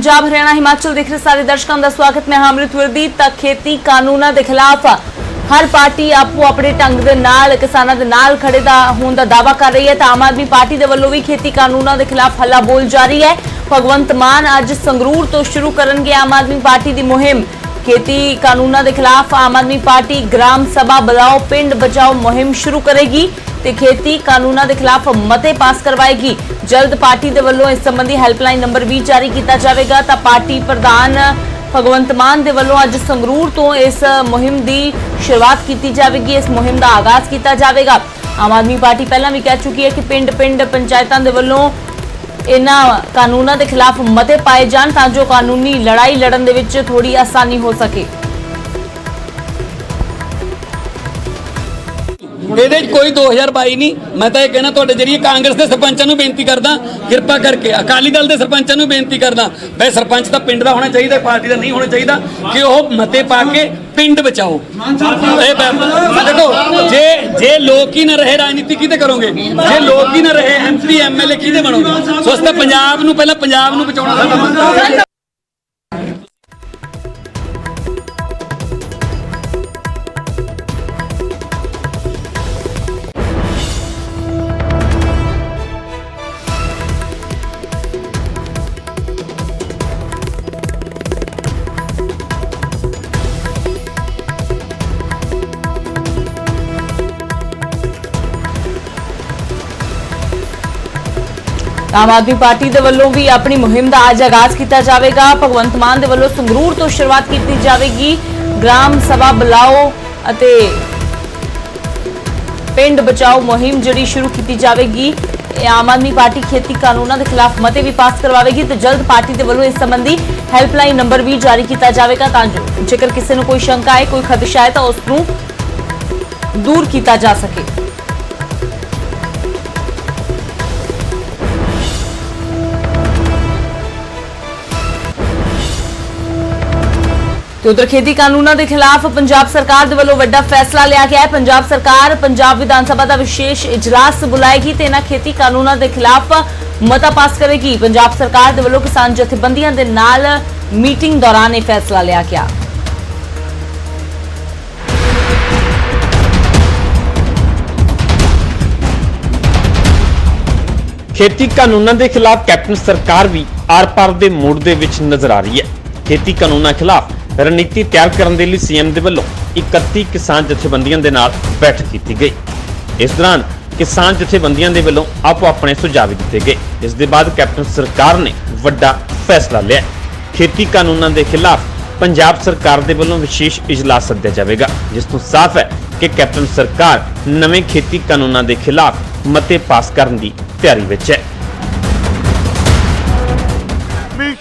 पंजाब हरियाणा हिमाचल देख रहे सारे दर्शकों का स्वागत। मैं अमृत वर्दी। तक खेती कानूनों के खिलाफ हर पार्टी आपो अपने ढंग के नाल किसानों के नाल खड़े होने का दावा कर रही है। तो आम आदमी पार्टी के वलों भी खेती कानूनों के खिलाफ हल्ला बोल जारी है। भगवंत मान अज संगरूर तो शुरू करनगे आम आदमी पार्टी की मुहिम। खेती कानूनों के खिलाफ आम आदमी पार्टी ग्राम सभा बुलाओ पिंड बचाओ मुहिम शुरू करेगी ते खेती कानूनों के खिलाफ मते पास करवाएगी। जल्द पार्टी के वलों इस संबंधी हेल्पलाइन नंबर भी जारी किया जाएगा। तो पार्टी प्रधान भगवंत मान के वलों अज संगरूर तो इस मुहिम की शुरुआत की जाएगी। इस मुहिम का आगाज किया जाएगा। आम आदमी पार्टी पहला भी कह चुकी है कि पिंड पिंड पंचायतों के वलों इन्हां कानूनों के खिलाफ मते पाए जान तां जो कानूनी लड़ाई लड़न दे विच थोड़ी आसानी हो सके। ਇਹਦੇ ਕੋਈ 2022 ਨਹੀਂ। मैं तो यह कहना ਤੁਹਾਡੇ ਜਰੀਏ ਕਾਂਗਰਸ ਦੇ ਸਰਪੰਚਾਂ ਨੂੰ ਬੇਨਤੀ ਕਰਦਾ, ਕਿਰਪਾ ਕਰਕੇ ਅਕਾਲੀ ਦਲ ਦੇ ਸਰਪੰਚਾਂ ਨੂੰ ਬੇਨਤੀ ਕਰਦਾ ਬਈ ਸਰਪੰਚ ਤਾਂ ਪਿੰਡ ਦਾ ਹੋਣਾ ਚਾਹੀਦਾ, ਪਾਰਟੀ ਦਾ ਨਹੀਂ ਹੋਣਾ ਚਾਹੀਦਾ ਕਿ ਉਹ ਮਤੇ ਪਾ ਕੇ ਪਿੰਡ ਬਚਾਓ। देखो जे लोग ही ना रहे राजनीति किते करोगे, जे लोग ही ना रहे MP MLA किते बनोगे। सोचता पंजाब नूं पहला पंजाब नूं बचाउणा साडा मंतव्य है। आम आदमी पार्टी के वलों भी अपनी मुहिम का अज आगाज किया जाएगा। भगवंत मान के वलों संगरूर तो शुरुआत की जाएगी। ग्राम सभा बुलाओ अते पिंड बचाओ मुहिम जी शुरू की जाएगी। आम आदमी पार्टी खेती कानूनों के खिलाफ मते भी पास करवाएगी। तो जल्द पार्टी के वलों इस संबंधी हेल्पलाइन नंबर भी जारी किया जाएगा ताकि जेकर किसी को कोई शंका है, कोई खदशा है तो उसनूं दूर किया जा सके। उधर खेती कानूनों के खिलाफ पंजाब सरकार के वलों वड्डा फैसला लिया गया है। पंजाब सरकार पंजाब विधानसभा का विशेष इजलास बुलाएगी तो इन्हां खेती कानूनों के खिलाफ मता पास करेगी। पंजाब सरकार के वलों किसान जथेबंदियों के नाल मीटिंग दौरान यह फैसला लिया गया। खेती कानूनों के खिलाफ कैप्टन सरकार भी आर पार के मूड के विच नजर आ रही है। खेती कानूनों के खिलाफ रणनीति तैयार करने के लिए सीएम के वलों 31 किसान जथेबंदियों के नाल बैठक की गई। इस दौरान किसान जथेबंदियों के वलों आपो अपने सुझाव दिए गए। इस दे बाद कैप्टन सरकार ने वड्डा फैसला लिया। खेती कानूनों के खिलाफ पंजाब सरकार के वलों विशेष इजलास सद्या जाएगा, जिसतों साफ है कि कैप्टन सरकार नवे खेती कानूनों के खिलाफ मते पास करने की तैयारी विच है।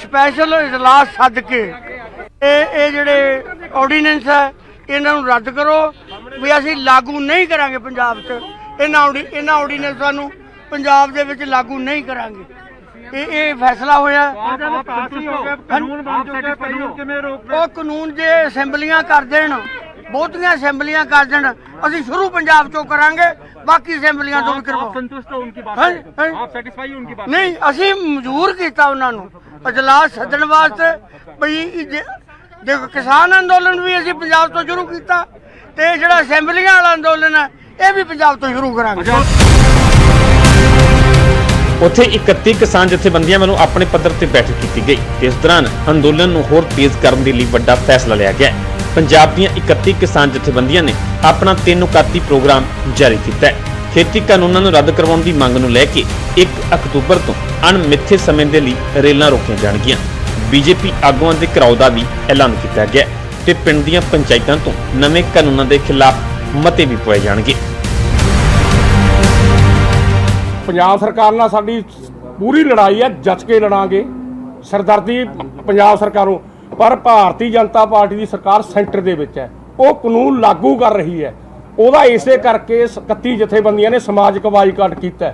स्पैशल इजलास सद के ਜਿਹੜੇ ਆਰਡੀਨੈਂਸ ਹੈ ਇਹਨਾਂ ਨੂੰ ਰੱਦ ਕਰੋ ਵੀ ਅਸੀਂ ਲਾਗੂ ਨਹੀਂ ਕਰਾਂਗੇ। ਪੰਜਾਬ 'ਚ ਇਹਨਾਂ ਆਰਡੀਨੈਂਸਾਂ ਨੂੰ ਪੰਜਾਬ ਦੇ ਵਿੱਚ ਲਾਗੂ ਨਹੀਂ ਕਰਾਂਗੇ। ਇਹ ਫੈਸਲਾ ਹੋਇਆ। ਉਹ ਕਾਨੂੰਨ ਜੇ ਅਸੈਂਬਲੀਆਂ ਕਰ ਦੇਣ, ਬਹੁਤੀਆਂ ਅਸੈਂਬਲੀਆਂ ਕਰ ਦੇਣ, ਅਸੀਂ ਸ਼ੁਰੂ ਪੰਜਾਬ 'ਚੋਂ ਕਰਾਂਗੇ, ਬਾਕੀ ਅਸੈਂਬਲੀਆਂ ਤੋਂ ਵੀ ਕਰਵਾਓ। ਨਹੀਂ, ਅਸੀਂ ਮਜਬੂਰ ਕੀਤਾ ਉਹਨਾਂ ਨੂੰ ਇਜਲਾਸ ਸੱਦਣ ਵਾਸਤੇ ਬਈ देखो किसान अंदोलन भी असीं पंजाब तो शुरू किया ते जिहड़ा असैंबलियां वाला अंदोलन है यह भी पंजाब तो शुरू करांगे। उत्थे 31 किसान जथेबंदियां वालों अपने पद्धर ते बैठक की गई। इस दौरान अंदोलन नूं होर तेज करने के लिए वड्डा फैसला लिया गया। पंजाब दीयां 31 किसान जथेबंदियां ने अपना 3 उकाती प्रोग्राम जारी किया है। खेती कानूनों नूं रद्द करवाउण दी मंग नूं लैके 1 अक्तूबर तो अणमिथे समय के लिए रेलां रोकीਆਂ जाणगीਆਂ। बीजेपी आगुआं के घिराव का भी ऐलान किया गया ते पिंड दीयां पंचायतां तो नवे कानूनों के खिलाफ मते भी पाए जाणगे। पंजाब सरकार नाल साडी पूरी लड़ाई है, जच के लड़ांगे, सरदर्दी पंजाब सरकारों। पर भारतीय जनता पार्टी की सरकार सेंटर दे विच है, वो कानून लागू कर रही है। ਉਹਦਾ ਇਸੇ ਕਰਕੇ 31 ਜਥੇਬੰਦੀਆਂ ਨੇ ਸਮਾਜਿਕ ਬਾਈਕਾਟ ਕੀਤਾ।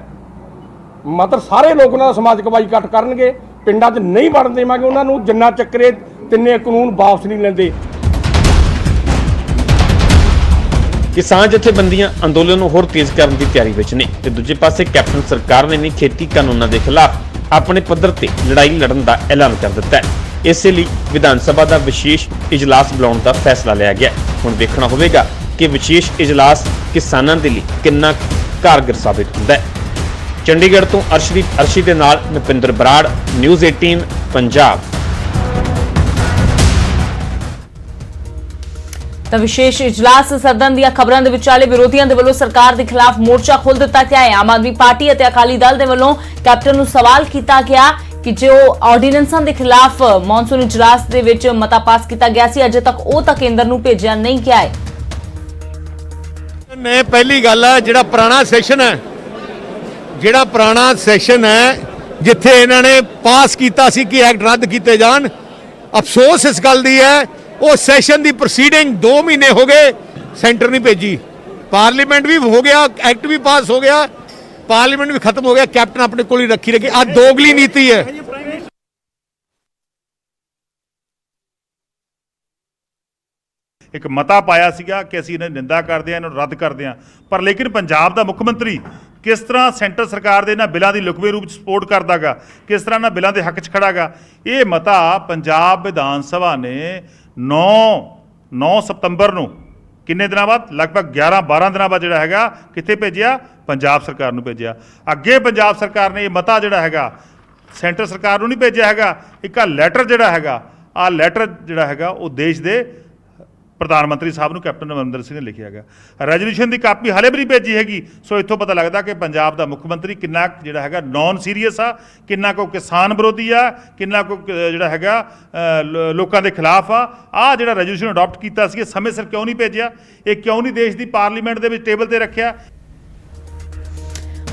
मतलब सारे लोग उन्होंने समाजिक बाईकाट करनगे। पिंडां 'च नहीं वड़न देवांगे उन्हां नूं जिन्ना चक्कर तिन्ने कानून वापस नहीं लैंदे। किसान जथेबंदियां अंदोलन होर तेज करने की तैयारी विच ने ते दूजे पासे कैप्टन सरकार ने भी खेती कानूनों के खिलाफ अपने पद्धर ते लड़ाई लड़न का ऐलान कर दिता है। ਇਸੇ ਲਈ ਵਿਧਾਨ ਸਭਾ ਦਾ ਵਿਸ਼ੇਸ਼ ਇਜਲਾਸ ਬੁਲਾਉਣ ਦਾ ਫੈਸਲਾ ਲਿਆ ਗਿਆ। ਹੁਣ ਵੇਖਣਾ ਹੋਵੇਗਾ ਕਿ ਵਿਸ਼ੇਸ਼ ਇਜਲਾਸ ਕਿਸਾਨਾਂ ਦੇ ਲਈ ਕਿੰਨਾ ਕਾਰਗਰ ਸਾਬਿਤ ਹੁੰਦਾ ਹੈ। ਚੰਡੀਗੜ੍ਹ ਤੋਂ ਅਰਸ਼ਦੀਪ ਅਰਸ਼ੀ ਦੇ ਨਾਲ ਨਪਿੰਦਰ ਬਰਾੜ, ਨਿਊਜ਼ 18 ਪੰਜਾਬ। ਤਾਂ ਵਿਸ਼ੇਸ਼ ਇਜਲਾਸ ਸਦਨ ਦੀਆਂ ਖਬਰਾਂ ਦੇ ਵਿਚਾਲੇ ਵਿਰੋਧੀਆਂ ਦੇ ਵੱਲੋਂ ਸਰਕਾਰ ਦੇ ਖਿਲਾਫ ਮੋਰਚਾ ਖੋਲ੍ਹ ਦਿੱਤਾ ਗਿਆ ਹੈ। ਆਮ ਆਦਮੀ ਪਾਰਟੀ ਅਤੇ ਅਕਾਲੀ ਦਲ ਦੇ ਵੱਲੋਂ ਕੈਪਟਨ ਨੂੰ ਸਵਾਲ ਕੀਤਾ ਗਿਆ ਕਿ ਜੋ ਆਰਡੀਨੈਂਸਾਂ ਦੇ ਖਿਲਾਫ ਮੌਨਸੂਨ ਇਜਲਾਸ ਦੇ ਵਿੱਚ ਮਤਾ ਪਾਸ ਕੀਤਾ ਗਿਆ ਸੀ, ਅਜੇ ਤੱਕ ਉਹ ਤਾਂ ਕੇਂਦਰ ਨੂੰ ਭੇਜਿਆ ਨਹੀਂ ਗਿਆ ਹੈ। ਨੇ ਪਹਿਲੀ ਗੱਲ ਹੈ ਜਿਹੜਾ ਪੁਰਾਣਾ ਸੈਸ਼ਨ ਹੈ ਜਿੱਥੇ ਇਹਨਾਂ ਨੇ ਪਾਸ ਕੀਤਾ ਸੀ ਕਿ ਐਕਟ ਰੱਦ ਕੀਤੇ ਜਾਣ। ਅਫਸੋਸ ਇਸ ਗੱਲ ਦੀ ਹੈ ਉਹ ਸੈਸ਼ਨ ਦੀ ਪ੍ਰੋਸੀਡਿੰਗ 2 ਮਹੀਨੇ ਹੋ ਗਏ ਸੈਂਟਰ ਨਹੀਂ ਭੇਜੀ। ਪਾਰਲੀਮੈਂਟ ਵੀ ਹੋ ਗਿਆ, ਐਕਟ ਵੀ ਪਾਸ ਹੋ ਗਿਆ, ਪਾਰਲੀਮੈਂਟ ਵੀ ਖਤਮ ਹੋ ਗਿਆ, ਕੈਪਟਨ ਆਪਣੇ ਕੋਲ ਹੀ ਰੱਖੀ ਰੱਖੀ। ਆ ਦੋਗਲੀ ਨੀਤੀ ਹੈ। ਇੱਕ ਮਤਾ ਪਾਇਆ ਸੀਗਾ ਕਿ ਅਸੀਂ ਇਹਨਾਂ ਨਿੰਦਾ ਕਰਦੇ ਹਾਂ, ਇਹਨਾਂ ਨੂੰ ਰੱਦ ਕਰਦੇ ਹਾਂ, ਪਰ ਲੇਕਿਨ ਪੰਜਾਬ ਦਾ ਮੁੱਖ ਮੰਤਰੀ ਕਿਸ ਤਰ੍ਹਾਂ ਸੈਂਟਰ ਸਰਕਾਰ ਦੇ ਇਹਨਾਂ ਬਿੱਲਾਂ ਦੀ ਲੁਕਵੇਂ ਰੂਪ 'ਚ ਸਪੋਰਟ ਕਰਦਾਗਾ, ਕਿਸ ਤਰ੍ਹਾਂ ਇਹਨਾਂ ਬਿੱਲਾਂ ਦੇ ਹੱਕ 'ਚ ਖੜਾਗਾ। ਇਹ ਮਤਾ ਪੰਜਾਬ ਵਿਧਾਨ ਸਭਾ ਨੇ 9 ਸਤੰਬਰ ਨੂੰ ਕਿੰਨੇ ਦਿਨਾਂ ਬਾਅਦ, ਲਗਭਗ 11-12 ਦਿਨਾਂ ਬਾਅਦ ਜਿਹੜਾ ਹੈਗਾ ਕਿੱਥੇ ਭੇਜਿਆ? ਪੰਜਾਬ ਸਰਕਾਰ ਨੂੰ ਭੇਜਿਆ। ਅੱਗੇ ਪੰਜਾਬ ਸਰਕਾਰ ਨੇ ਇਹ ਮਤਾ ਜਿਹੜਾ ਹੈਗਾ ਸੈਂਟਰ ਸਰਕਾਰ ਨੂੰ ਨਹੀਂ ਭੇਜਿਆ ਹੈਗਾ। ਇੱਕ ਆ ਲੈਟਰ ਜਿਹੜਾ ਹੈਗਾ, ਆਹ ਲੈਟਰ ਜਿਹੜਾ ਹੈਗਾ ਉਹ ਦੇਸ਼ ਦੇ ਪ੍ਰਧਾਨ ਮੰਤਰੀ ਸਾਹਿਬ ਨੂੰ ਕੈਪਟਨ ਅਮਰਿੰਦਰ ਸਿੰਘ ਨੇ ਲਿਖਿਆ ਹੈਗਾ। ਰੈਜ਼ੋਲੂਸ਼ਨ ਦੀ ਕਾਪੀ ਹਾਲੇ ਵੀ ਨਹੀਂ ਭੇਜੀ ਹੈਗੀ। ਸੋ ਇੱਥੋਂ ਪਤਾ ਲੱਗਦਾ ਕਿ ਪੰਜਾਬ ਦਾ ਮੁੱਖ ਮੰਤਰੀ ਕਿੰਨਾ ਜਿਹੜਾ ਹੈਗਾ ਨੌਨ ਸੀਰੀਅਸ ਆ, ਕਿੰਨਾ ਕੋ ਕਿਸਾਨ ਵਿਰੋਧੀ ਆ, ਕਿੰਨਾ ਕੋ ਜਿਹੜਾ ਹੈਗਾ ਲੋਕਾਂ ਦੇ ਖਿਲਾਫ ਆ। ਆਹ ਜਿਹੜਾ ਰੈਜ਼ੋਲੂਸ਼ਨ ਅਡਾਪਟ ਕੀਤਾ ਸੀ, ਸਮੇਂ ਸਿਰ ਕਿਉਂ ਨਹੀਂ ਭੇਜਿਆ? ਇਹ ਕਿਉਂ ਨਹੀਂ ਦੇਸ਼ ਦੀ ਪਾਰਲੀਮੈਂਟ ਦੇ ਵਿੱਚ ਟੇਬਲ ਤੇ ਰੱਖਿਆ?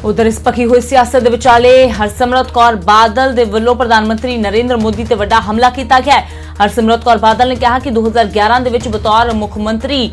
ਉਧਰ ਇਸ ਪੱਖੀ ਹੋਈ ਸਿਆਸਤ ਦੇ ਵਿਚਾਲੇ ਹਰਸਿਮਰਤ ਕੌਰ ਬਾਦਲ ਦੇ ਵੱਲੋਂ ਪ੍ਰਧਾਨ ਮੰਤਰੀ ਨਰਿੰਦਰ ਮੋਦੀ ਤੇ ਵੱਡਾ ਹਮਲਾ ਕੀਤਾ ਗਿਆ ਹੈ। ਹਰਸਿਮਰਤ ਕੌਰ ਬਾਦਲ ਨੇ ਕਿਹਾ ਕਿ 2011 ਦੇ ਵਿੱਚ ਬਤੌਰ ਮੁੱਖ ਮੰਤਰੀ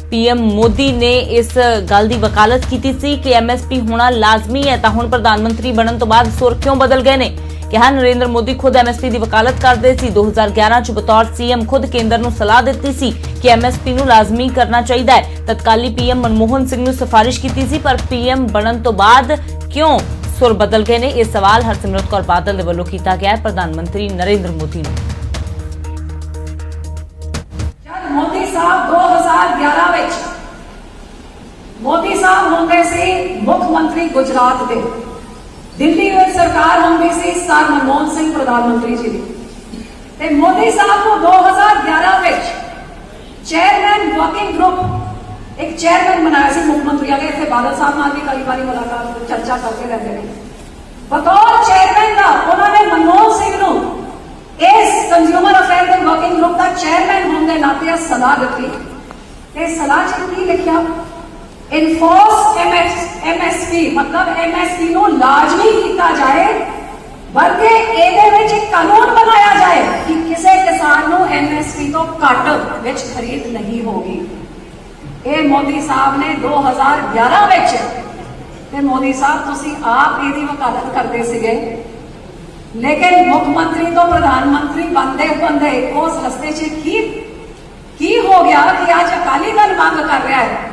ਪੀਐਮ ਮੋਦੀ ਨੇ ਇਸ ਗੱਲ ਦੀ ਵਕਾਲਤ ਕੀਤੀ ਸੀ ਕਿ ਐਮਐਸਪੀ ਹੋਣਾ ਲਾਜ਼ਮੀ ਹੈ, ਤਾਂ ਹੁਣ ਪ੍ਰਧਾਨ ਮੰਤਰੀ ਬਣਨ ਤੋਂ ਬਾਅਦ ਸੁਰ ਕਿਉਂ ਬਦਲ ਗਏ ਨੇ। ਕਿਹਾ ਨਰਿੰਦਰ ਮੋਦੀ ਖੁਦ ਐਮਐਸਪੀ ਦੀ ਵਕਾਲਤ ਕਰਦੇ ਸੀ। 2011 ਚ ਬਤੌਰ ਸੀਐਮ ਖੁਦ ਕੇਂਦਰ ਨੂੰ ਸਲਾਹ ਦਿੱਤੀ ਸੀ ਕਿ ਐਮਐਸਪੀ ਨੂੰ ਲਾਜ਼ਮੀ ਕਰਨਾ ਚਾਹੀਦਾ ਹੈ। ਤਤਕਾਲੀ ਪੀਐਮ ਮਨਮੋਹਨ ਸਿੰਘ ਨੂੰ ਸਿਫਾਰਿਸ਼ ਕੀਤੀ ਸੀ, ਪਰ ਪੀਐਮ ਬਣਨ ਤੋਂ ਬਾਅਦ ਕਿਉਂ ਸੁਰ ਬਦਲ ਗਏ ਨੇ? ਇਹ ਸਵਾਲ ਹਰਸਿਮਰਤ ਕੌਰ ਬਾਦਲ ਦੇ ਵੱਲੋਂ ਕੀਤਾ ਗਿਆ ਹੈ ਪ੍ਰਧਾਨ ਮੰਤਰੀ ਨਰਿੰਦਰ ਮੋਦੀ ਨੂੰ। ਮੋਦੀ ਸਾਹਿਬ 2011 ਵਿੱਚ ਮੋਦੀ ਸਾਹਿਬ ਹੁੰਦੇ ਸੀ ਮੁੱਖ ਮੰਤਰੀ ਗੁਜਰਾਤ ਦੇ। ਦਿੱਲੀ ਵਿੱਚ ਸਰਕਾਰ ਹੁੰਦੀ ਸੀ ਸਰ ਮਨਮੋਹਨ ਸਿੰਘ ਪ੍ਰਧਾਨ ਮੰਤਰੀ ਜੀ ਦੀ, ਤੇ ਮੋਦੀ ਸਾਹਿਬ ਨੂੰ 2011 ਵਿੱਚ ਚੇਅਰਮੈਨ ਵਰਕਿੰਗ ਗਰੁੱਪ ਇੱਕ ਚੇਅਰਮੈਨ ਬਣਾਇਆ ਸੀ ਮੁੱਖ ਮੰਤਰੀਆਂ ਦੇ। ਇੱਥੇ ਬਾਦਲ ਸਾਹਿਬ ਨਾਲ ਵੀ ਕਈ ਵਾਰੀ ਮੁਲਾਕਾਤ ਚਰਚਾ ਕਰਦੇ ਰਹਿੰਦੇ ਨੇ। ਬਤੌਰ ਚੇਅਰਮੈਨ ਦਾ ਉਹਨਾਂ ਨੇ ਮਨਮੋਹਨ ਸਿੰਘ ਨੂੰ ਇਸ ਕੰਜ਼ਿਊਮਰ ਅਫੇਅਰ ਦੇ ਵਰਕਿੰਗ ਗਰੁੱਪ ਦਾ ਚੇਅਰਮੈਨ ਹੋਣ ਦੇ ਨਾਤੇ ਸਲਾਹ ਦਿੱਤੀ। ਤੇ ਸਲਾਹ 'ਚ ਕੀ ਲਿਖਿਆ? ਇਨਫੋਰਸ ਐਮਐਸਪੀ, ਮਤਲਬ ਐਮਐਸਪੀ ਨੂੰ ਲਾਜ਼ਮੀ ਕੀਤਾ ਜਾਏ, ਬਲਕਿ ਇਹਦੇ ਵਿੱਚ ਇੱਕ ਕਾਨੂੰਨ ਬਣਾਇਆ ਜਾਏ ਕਿ ਕਿਸੇ ਕਿਸਾਨ ਨੂੰ ਐਮਐਸਪੀ ਤੋਂ ਘੱਟ ਵਿੱਚ ਖਰੀਦ ਨਹੀਂ ਹੋਗੀ। ਇਹ ਮੋਦੀ ਸਾਹਿਬ ਨੇ 2011 ਵਿੱਚ, ਤੇ ਮੋਦੀ ਸਾਹਿਬ ਤੁਸੀਂ ਆਪ ਇਹਦੀ ਵਕਾਲਤ ਕਰਦੇ ਸੀਗੇ, ਲੇਕਿਨ ਮੁੱਖ ਮੰਤਰੀ ਤੋਂ ਪ੍ਰਧਾਨ ਮੰਤਰੀ ਬਣਦੇ ਉਸ ਰਸਤੇ 'ਚ ਕੀ ਹੋ ਗਿਆ ਕਿ ਅੱਜ ਅਕਾਲੀ ਦਲ ਮੰਗ ਕਰ ਰਿਹਾ ਹੈ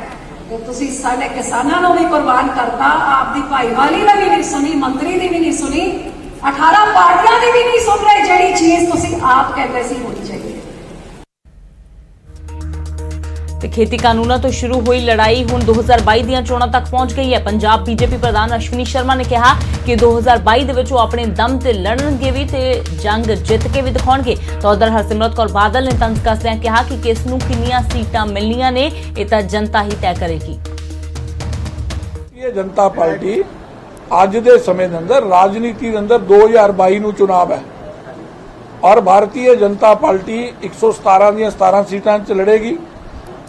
ਤੇ ਤੁਸੀਂ ਸਾਡੇ ਕਿਸਾਨਾਂ ਨੂੰ ਵੀ ਕੁਰਬਾਨ ਕਰਤਾ। ਆਪਦੀ ਭਾਈਵਾਲੀ ਦਾ ਵੀ ਨਹੀਂ ਸੁਣੀ, ਮੰਤਰੀ ਦੀ ਵੀ ਨਹੀਂ ਸੁਣੀ, 18 ਪਾਰਟੀਆਂ ਦੀ ਵੀ ਨਹੀਂ ਸੁਣ ਰਹੇ। ਜਿਹੜੀ ਚੀਜ਼ ਤੁਸੀਂ ਆਪ ਕਹਿੰਦੇ ਸੀ ਹੋਣੀ ਚਾਹੀਦੀ। ਤੇ ਖੇਤੀ ਕਾਨੂੰਨਾਂ ਤੋਂ ਸ਼ੁਰੂ ਹੋਈ ਲੜਾਈ ਹੁਣ 2022 ਦੀਆਂ ਚੋਣਾਂ ਤੱਕ ਪਹੁੰਚ ਗਈ ਹੈ। ਪੰਜਾਬ ਬੀਜੇਪੀ ਪ੍ਰਧਾਨ ਅਸ਼ਵਨੀ ਸ਼ਰਮਾ ਨੇ ਕਿਹਾ ਕਿ 2022 ਦੇ ਵਿੱਚ ਉਹ ਆਪਣੇ ਦਮ ਤੇ ਲੜਨਗੇ ਵੀ ਤੇ ਜੰਗ ਜਿੱਤ ਕੇ ਵੀ ਦਿਖਾਉਣਗੇ। ਤਾਂ ਉਧਰ ਹਰਸਿਮਰਤ ਕੌਰ ਬਾਦਲ ਨੇ ਤੰਜ਼ ਕੱਸਦਿਆਂ ਕਿਹਾ ਕਿ ਕਿਸ ਨੂੰ ਕਿੰਨੀਆਂ ਸੀਟਾਂ ਮਿਲਣੀਆਂ ਨੇ ਇਹ ਤਾਂ ਜਨਤਾ ਹੀ ਤੈਅ ਕਰੇਗੀ। ਇਹ ਜਨਤਾ ਪਾਰਟੀ ਅੱਜ ਦੇ ਸਮੇਂ ਦੇ ਅੰਦਰ ਰਾਜਨੀਤੀ ਦੇ ਅੰਦਰ 2022 ਨੂੰ ਚੁਣਾਵ ਹੈ ਔਰ ਭਾਰਤੀ ਜਨਤਾ ਪਾਰਟੀ 117 ਦੀਆਂ 17 ਸੀਟਾਂ 'ਚ ਲੜੇਗੀ।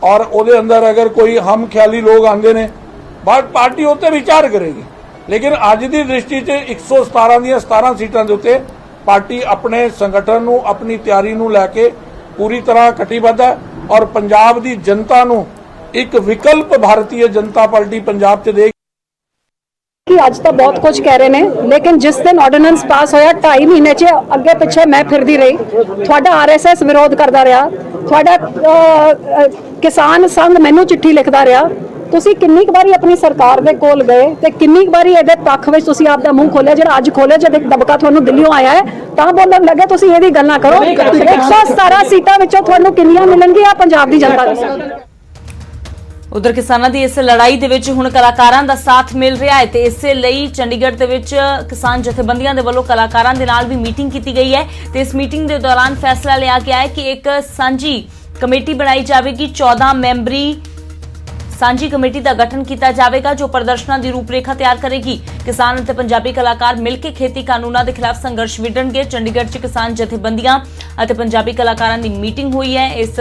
और ਉਹਦੇ अंदर अगर कोई हम ख्याली लोग आते ने बात पार्टी उत्ते विचार करेगी, लेकिन अज की दृष्टि 117 ਦੀਆਂ 17 सीटां ਦੇ ਉੱਤੇ पार्टी अपने संगठन ਨੂੰ अपनी तैयारी ਨੂੰ ਲੈ ਕੇ पूरी तरह कटिबद्ध है और पंजाब की जनता ਨੂੰ एक विकल्प भारतीय जनता पार्टी पंजाब 'ਚ देगी। कि अज तो बहुत कुछ कह रहे हैं, लेकिन जिस दिन ऑर्डिनेंस पास होया 2.5 महीने च अगे पिछे मैं फिरदी रही, थोड़ा RSS विरोध करता रहा, थोड़ा किसान संघ मैनू चिट्ठी लिखता रहा, ਤੁਸੀਂ ਕਿੰਨੀ ਕੁ ਵਾਰੀ ਆਪਣੀ ਸਰਕਾਰ ਦੇ ਕੋਲ ਗਏ ਤੇ ਕਿੰਨੀ ਕੁ ਵਾਰੀ ਇਹਦੇ ਪੱਖ ਵਿੱਚ ਤੁਸੀਂ ਆਪਦਾ ਮੂੰਹ ਖੋਲਿਆ, ਜਿਹੜਾ ਅੱਜ ਖੋਲਿਆ ਜਦ ਇੱਕ ਦਬਕਾ ਤੁਹਾਨੂੰ ਦਿੱਲੀੋਂ ਆਇਆ ਹੈ ਤਾਂ ਬੋਲਣ ਲੱਗੇ? ਤੁਸੀਂ ਇਹਦੀ ਗੱਲ ਨਾ ਕਰੋ। 117 ਸੀਟਾਂ ਵਿੱਚੋਂ ਤੁਹਾਨੂੰ ਕਿੰਨੀਆਂ ਮਿਲਣਗੀਆਂ ਪੰਜਾਬ ਦੀ ਜਨਤਾ ਨੂੰ? ਉਧਰ ਕਿਸਾਨਾਂ ਦੀ ਇਸ ਲੜਾਈ ਦੇ ਵਿੱਚ ਹੁਣ ਕਲਾਕਾਰਾਂ ਦਾ ਸਾਥ ਮਿਲ ਰਿਹਾ ਹੈ ਤੇ ਇਸੇ ਲਈ ਚੰਡੀਗੜ੍ਹ ਦੇ ਵਿੱਚ ਕਿਸਾਨ ਜਥੇਬੰਦੀਆਂ ਦੇ ਵੱਲੋਂ ਕਲਾਕਾਰਾਂ ਦੇ ਨਾਲ ਵੀ ਮੀਟਿੰਗ ਕੀਤੀ ਗਈ ਹੈ ਤੇ ਇਸ ਮੀਟਿੰਗ ਦੇ ਦੌਰਾਨ ਫੈਸਲਾ ਲਿਆ ਗਿਆ ਹੈ ਕਿ ਇੱਕ ਸਾਂਝੀ ਕਮੇਟੀ ਬਣਾਈ ਜਾਵੇਗੀ। 14 ਮੈਂਬਰੀ ਸਾਂਝੀ ਕਮੇਟੀ ਦਾ ਗਠਨ ਕੀਤਾ ਜਾਵੇਗਾ ਜੋ ਪ੍ਰਦਰਸ਼ਨਾਂ ਦੀ ਰੂਪਰੇਖਾ ਤਿਆਰ ਕਰੇਗੀ। ਕਿਸਾਨ ਅਤੇ ਪੰਜਾਬੀ ਕਲਾਕਾਰ ਮਿਲ ਕੇ ਖੇਤੀ ਕਾਨੂੰਨਾਂ ਦੇ ਖਿਲਾਫ ਸੰਘਰਸ਼ ਵਿੱਢਣਗੇ। ਚੰਡੀਗੜ੍ਹ 'ਚ ਕਿਸਾਨ ਜਥੇਬੰਦੀਆਂ ਅਤੇ ਪੰਜਾਬੀ ਕਲਾਕਾਰਾਂ ਦੀ ਮੀਟਿੰਗ ਹੋਈ ਹੈ। ਇਸ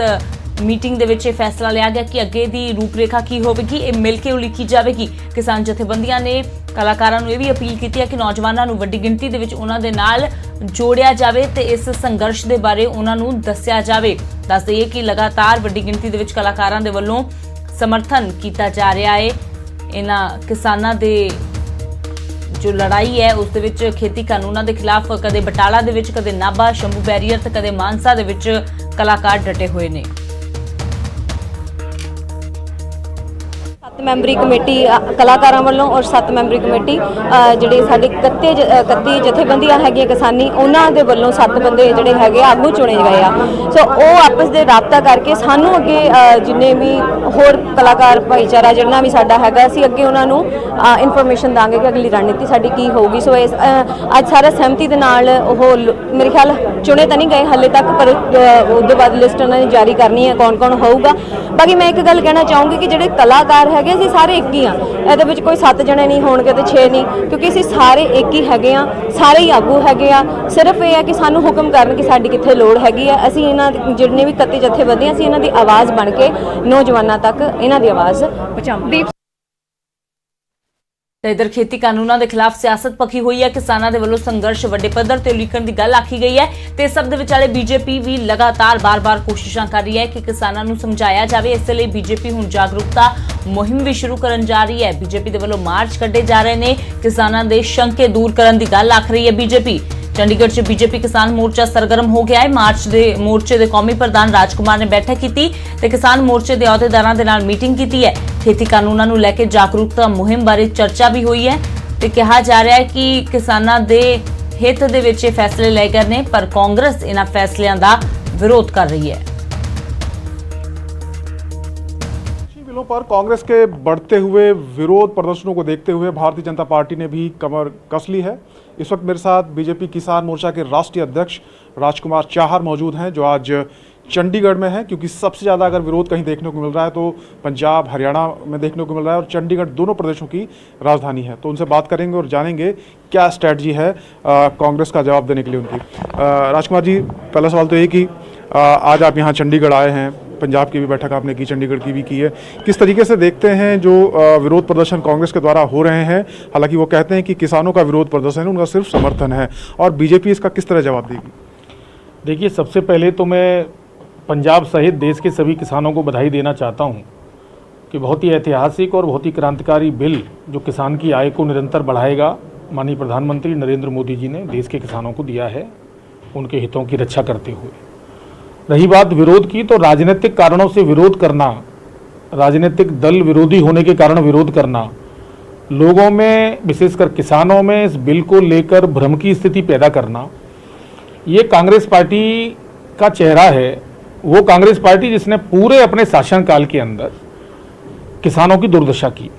ਮੀਟਿੰਗ ਦੇ ਵਿੱਚ ਇਹ ਫੈਸਲਾ ਲਿਆ ਗਿਆ ਕਿ ਅੱਗੇ ਦੀ ਰੂਪਰੇਖਾ ਕੀ ਹੋਵੇਗੀ, ਇਹ ਮਿਲ ਕੇ ਉਲੀਕੀ ਜਾਵੇਗੀ। ਕਿਸਾਨ ਜਥੇਬੰਦੀਆਂ ਨੇ ਕਲਾਕਾਰਾਂ ਨੂੰ ਇਹ ਵੀ ਅਪੀਲ ਕੀਤੀ ਹੈ ਕਿ ਨੌਜਵਾਨਾਂ ਨੂੰ ਵੱਡੀ ਗਿਣਤੀ ਦੇ ਵਿੱਚ ਉਹਨਾਂ ਦੇ ਨਾਲ ਜੋੜਿਆ ਜਾਵੇ ਤੇ ਇਸ ਸੰਘਰਸ਼ ਦੇ ਬਾਰੇ ਉਹਨਾਂ ਨੂੰ ਦੱਸਿਆ ਜਾਵੇ। ਦੱਸ ਦਈਏ ਕਿ ਲਗਾਤਾਰ ਵੱਡੀ ਗਿਣਤੀ ਦੇ ਵਿੱਚ ਕਲਾਕਾਰਾਂ ਦੇ ਵੱਲੋਂ ਸਮਰਥਨ ਕੀਤਾ ਜਾ ਰਿਹਾ ਹੈ ਇਹਨਾਂ ਕਿਸਾਨਾਂ ਦੇ ਜੋ ਲੜਾਈ ਹੈ ਉਸ ਦੇ ਵਿੱਚ ਖੇਤੀ ਕਾਨੂੰਨਾਂ ਦੇ ਖਿਲਾਫ। ਕਦੇ ਬਟਾਲਾ ਦੇ ਵਿੱਚ, ਕਦੇ ਨਾਭਾ, ਸ਼ੰਭੂ ਬੈਰੀਅਰ ਤੇ ਕਦੇ ਮਾਨਸਾ ਦੇ ਵਿੱਚ ਕਲਾਕਾਰ ਡਟੇ ਹੋਏ ਨੇ। ਮੈਂਬਰੀ ਕਮੇਟੀ ਕਲਾਕਾਰਾਂ ਵੱਲੋਂ ਔਰ 7 ਮੈਂਬਰੀ ਕਮੇਟੀ ਜਿਹੜੇ ਸਾਡੇ 31 ਜਥੇਬੰਦੀਆਂ ਹੈਗੀਆਂ ਕਿਸਾਨੀ, ਉਹਨਾਂ ਦੇ ਵੱਲੋਂ 7 ਬੰਦੇ ਜਿਹੜੇ ਹੈਗੇ ਆਗੂ ਚੁਣੇ ਗਏ ਆ। ਸੋ ਉਹ ਆਪਸ ਦੇ ਰਾਬਤਾ ਕਰਕੇ ਸਾਨੂੰ ਅੱਗੇ ਜਿੰਨੇ ਵੀ ਹੋਰ ਕਲਾਕਾਰ ਭਾਈਚਾਰਾ ਜਿੰਨਾ ਵੀ ਸਾਡਾ ਹੈਗਾ, ਅਸੀਂ ਅੱਗੇ ਉਹਨਾਂ ਨੂੰ ਇਨਫੋਰਮੇਸ਼ਨ ਦਾਂਗੇ ਕਿ ਅਗਲੀ ਰਣਨੀਤੀ ਸਾਡੀ ਕੀ ਹੋਊਗੀ। ਸੋ ਇਸ ਅੱਜ ਸਾਰਾ ਸਹਿਮਤੀ ਦੇ ਨਾਲ ਉਹ ਮੇਰੇ ਖਿਆਲ ਚੁਣੇ ਤਾਂ ਨਹੀਂ ਗਏ ਹਾਲੇ ਤੱਕ, ਪਰ ਉਹਦੇ ਬਾਅਦ ਲਿਸਟ ਉਹਨਾਂ ਨੇ ਜਾਰੀ ਕਰਨੀ ਹੈ ਕੌਣ ਹੋਊਗਾ। ਬਾਕੀ ਮੈਂ ਇੱਕ ਗੱਲ ਕਹਿਣਾ ਚਾਹੂੰਗੀ ਕਿ ਜਿਹੜੇ ਕਲਾਕਾਰ ਹੈਗੇ ਅਸੀਂ ਸਾਰੇ ਇੱਕ ਹੀ ਆ, ਇਹਦੇ ਵਿੱਚ ਕੋਈ 7 ਜਣੇ ਨਹੀਂ ਹੋਣਗੇ ਤੇ 6 ਨਹੀਂ, ਕਿਉਂਕਿ ਅਸੀਂ ਸਾਰੇ ਇੱਕ ਹੀ ਹੈਗੇ ਆ, ਸਾਰੇ ਹੀ ਆਗੂ ਹੈਗੇ ਆ। ਸਿਰਫ ਇਹ ਹੈ ਕਿ ਸਾਨੂੰ ਹੁਕਮ ਕਰਨ ਕਿ ਸਾਡੀ ਕਿੱਥੇ ਲੋੜ ਹੈਗੀ ਆ। ਅਸੀਂ ਇਹਨਾਂ ਜਿੰਨੇ ਵੀ 31 ਜਥੇਬੰਦੀਆਂ ਅਸੀਂ ਇਹਨਾਂ ਦੀ ਆਵਾਜ਼ ਬਣ ਕੇ ਨੌਜਵਾਨਾਂ ਤੱਕ ਇਹਨਾਂ ਦੀ ਆਵਾਜ਼ ਪਹੁੰਚਾਵਾਂਗੇ। ਤੇ ਇਧਰ ਖੇਤੀ ਕਾਨੂੰਨਾਂ ਦੇ ਖਿਲਾਫ ਸਿਆਸਤ ਪੱਕੀ ਹੋਈ ਹੈ। ਕਿਸਾਨਾਂ ਦੇ ਵੱਲੋਂ ਸੰਘਰਸ਼ ਵੱਡੇ ਪੱਧਰ ਤੇ ਉਲੀਕਣ ਦੀ ਗੱਲ ਆਖੀ ਗਈ ਹੈ ਤੇ ਸਭ ਦੇ ਵਿਚਾਲੇ ਬੀਜੇਪੀ ਵੀ ਲਗਾਤਾਰ ਬਾਰ-ਬਾਰ ਕੋਸ਼ਿਸ਼ਾਂ ਕਰ ਰਹੀ ਹੈ ਕਿ ਕਿਸਾਨਾਂ ਨੂੰ ਸਮਝਾਇਆ ਜਾਵੇ। ਇਸ ਲਈ ਬੀਜੇਪੀ ਹੁਣ ਜਾਗਰੂਕਤਾ ਮੁਹਿੰਮ ਵੀ ਸ਼ੁਰੂ ਕਰਨ ਜਾ ਰਹੀ ਹੈ। ਬੀਜੇਪੀ ਦੇ ਵੱਲੋਂ ਮਾਰਚ ਕੱਢੇ ਜਾ ਰਹੇ ਨੇ, ਕਿਸਾਨਾਂ ਦੇ ਸ਼ੰਕੇ ਦੂਰ ਕਰਨ ਦੀ ਗੱਲ ਆਖ ਰਹੀ ਹੈ ਬੀਜੇਪੀ। ਚੰਡੀਗੜ੍ਹ 'ਚ ਬੀਜੇਪੀ ਕਿਸਾਨ ਮੋਰਚਾ ਸਰਗਰਮ ਹੋ ਗਿਆ ਹੈ। ਮੋਰਚੇ ਦੇ ਕੌਮੀ ਪ੍ਰਧਾਨ ਰਾਜਕੁਮਾਰ ਨੇ ਬੈਠਕ ਕੀਤੀ ਤੇ ਕਿਸਾਨ ਮੋਰਚੇ ਦੇ ਅਹੁਦੇਦਾਰਾਂ ਦੇ ਨਾਲ ਮੀਟਿੰਗ ਕੀਤੀ ਹੈ। ਖੇਤੀ ਕਾਨੂੰਨਾਂ ਨੂੰ ਲੈ ਕੇ ਜਾਗਰੂਕਤਾ ਮੁਹਿੰਮ ਬਾਰੇ ਚਰਚਾ ਵੀ ਹੋਈ ਹੈ ਤੇ ਕਿਹਾ ਜਾ ਰਿਹਾ ਹੈ ਕਿ ਕਿਸਾਨਾਂ ਦੇ ਹਿੱਤ ਦੇ ਵਿੱਚ ਇਹ ਫੈਸਲੇ ਲਏ ਗਏ ਨੇ, ਪਰ ਕਾਂਗਰਸ ਇਹਨਾਂ ਫੈਸਲਿਆਂ ਦਾ ਵਿਰੋਧ ਕਰ ਰਹੀ ਹੈ। बिलों पर कांग्रेस के बढ़ते हुए विरोध प्रदर्शनों को देखते हुए भारतीय जनता पार्टी ने भी कमर कस ली है। इस वक्त मेरे साथ बीजेपी किसान मोर्चा के राष्ट्रीय अध्यक्ष राजकुमार चाहर मौजूद हैं, जो आज चंडीगढ़ में है, क्योंकि सबसे ज़्यादा अगर विरोध कहीं देखने को मिल रहा है तो पंजाब हरियाणा में देखने को मिल रहा है और चंडीगढ़ दोनों प्रदेशों की राजधानी है। तो उनसे बात करेंगे और जानेंगे क्या स्ट्रैटेजी है कांग्रेस का जवाब देने के लिए उनकी। राजकुमार जी, पहला सवाल तो ये कि आज आप यहाँ चंडीगढ़ आए हैं, पंजाब की भी बैठक आपने की, चंडीगढ़ की भी की है, किस तरीके से देखते हैं जो विरोध प्रदर्शन कांग्रेस के द्वारा हो रहे हैं? हालांकि वो कहते हैं कि किसानों का विरोध प्रदर्शन है, उनका सिर्फ समर्थन है, और बीजेपी इसका किस तरह जवाब देगी? देखिए, सबसे पहले तो मैं पंजाब सहित देश के सभी किसानों को बधाई देना चाहता हूँ कि बहुत ही ऐतिहासिक और बहुत ही क्रांतिकारी बिल जो किसान की आय को निरंतर बढ़ाएगा, माननीय प्रधानमंत्री नरेंद्र मोदी जी ने देश के किसानों को दिया है, उनके हितों की रक्षा करते हुए। रही बात विरोध की, तो राजनीतिक कारणों से विरोध करना, राजनीतिक दल विरोधी होने के कारण विरोध करना, लोगों में विशेषकर किसानों में इस बिल को लेकर भ्रम की स्थिति पैदा करना, ये कांग्रेस पार्टी का चेहरा है। वो कांग्रेस पार्टी जिसने पूरे अपने शासनकाल के अंदर किसानों की दुर्दशा की।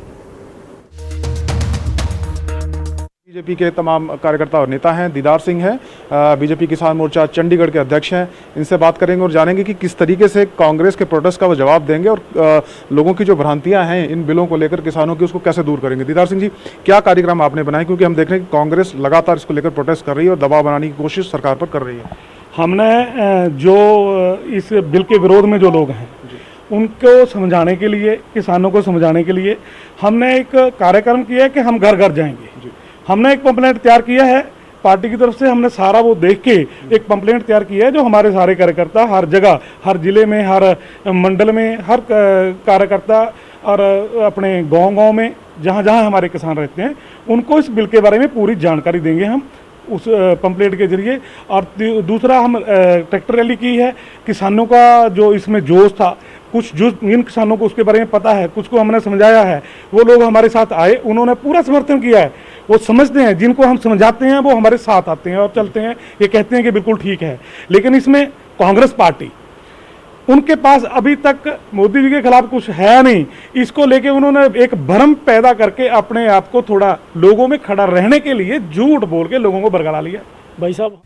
बीजेपी के तमाम कार्यकर्ता और नेता हैं। दीदार सिंह हैं, बीजेपी किसान मोर्चा चंडीगढ़ के अध्यक्ष हैं। इनसे बात करेंगे और जानेंगे कि किस तरीके से कांग्रेस के प्रोटेस्ट का वो जवाब देंगे और लोगों की जो भ्रांतियां हैं इन बिलों को लेकर किसानों की, उसको कैसे दूर करेंगे। दीदार सिंह जी, क्या कार्यक्रम आपने बनाए, क्योंकि हम देख रहे हैं कि कांग्रेस लगातार इसको लेकर प्रोटेस्ट कर रही है और दबाव बनाने की कोशिश सरकार पर कर रही है? हमने जो इस बिल के विरोध में जो लोग हैं उनको समझाने के लिए, किसानों को समझाने के लिए हमने एक कार्यक्रम किया है कि हम घर घर जाएंगे। हमने एक पंपलेट तैयार किया है पार्टी की तरफ से, हमने सारा वो देख के एक पंपलेट तैयार किया है जो हमारे सारे कार्यकर्ता हर जगह, हर जिले में, हर मंडल में, हर कार्यकर्ता और अपने गांव-गांव में जहां जहां हमारे किसान रहते हैं उनको इस बिल के बारे में पूरी जानकारी देंगे हम। उस पंपलेट के जरिए। और दूसरा हम ट्रैक्टर रैली की है। किसानों का जो इसमें जोश था, कुछ जो जिन किसानों को उसके बारे में पता है, कुछ को हमने समझाया है, वो लोग हमारे साथ आए, उन्होंने पूरा समर्थन किया है। वो समझते हैं, जिनको हम समझाते हैं वो हमारे साथ आते हैं और चलते हैं, ये कहते हैं कि बिल्कुल ठीक है। लेकिन इसमें कांग्रेस पार्टी, उनके पास अभी तक मोदी जी के खिलाफ कुछ है नहीं। इसको लेके उन्होंने एक भ्रम पैदा करके अपने आप को थोड़ा लोगों में खड़ा रहने के लिए झूठ बोल के लोगों को बरगला लिया। भाई साहब,